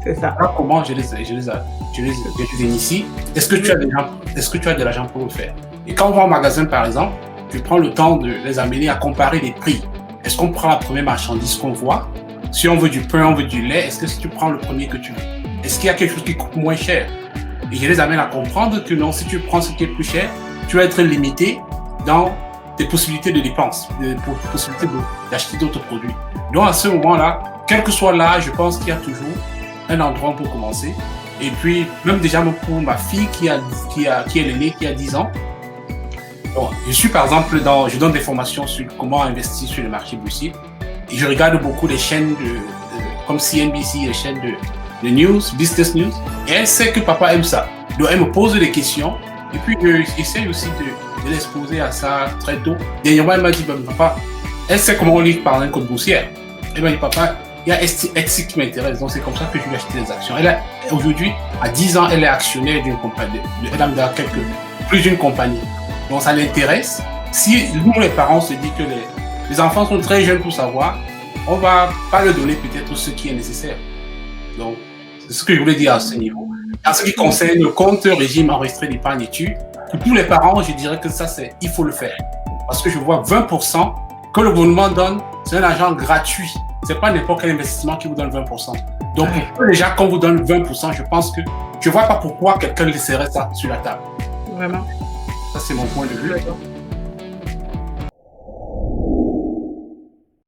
C'est ça. Alors, comment je les initie? Est-ce que tu as de l'argent pour le faire? Et quand on va au magasin, par exemple, je prends le temps de les amener à comparer les prix. Est-ce qu'on prend la première marchandise qu'on voit? Si on veut du pain, on veut du lait, est-ce que si tu prends le premier que tu veux? Est-ce qu'il y a quelque chose qui coûte moins cher? Et je les amène à comprendre que non, si tu prends ce qui est plus cher, tu vas être limité dans tes possibilités de dépenses, possibilités d'acheter d'autres produits. Donc à ce moment-là, quel que soit l'âge, je pense qu'il y a toujours un endroit pour commencer. Et puis, même déjà pour ma fille qui est l'aînée, qui a 10 ans, bon, je suis par exemple je donne des formations sur comment investir sur le marché boursier. Et je regarde beaucoup les chaînes comme CNBC, les chaînes de news, business news. Et elle sait que papa aime ça. Donc elle me pose des questions. Et puis j'essaie aussi de l'exposer à ça très tôt. Dernièrement, elle m'a dit, papa, elle sait comment on lit par un code boursier. Elle m'a dit, papa, il y a Etsy qui m'intéresse. Donc c'est comme ça que je lui ai acheté des actions. Aujourd'hui, à 10 ans, elle est actionnaire d'une compagnie. Elle a plus d'une compagnie. Donc ça l'intéresse. Si nous, les parents, se disent que les enfants sont très jeunes pour savoir, on ne va pas leur donner peut-être ce qui est nécessaire. Donc, c'est ce que je voulais dire à ce niveau. En ce qui concerne le compte régime enregistré d'épargne études, pour tous les parents, je dirais que ça, il faut le faire. Parce que je vois 20% que le gouvernement donne, c'est un argent gratuit. Ce n'est pas n'importe quel investissement qui vous donne 20%. Donc, pour déjà, quand on vous donne 20%, je pense que je ne vois pas pourquoi quelqu'un laisserait ça sur la table. Vraiment. Ça, c'est mon point de vue.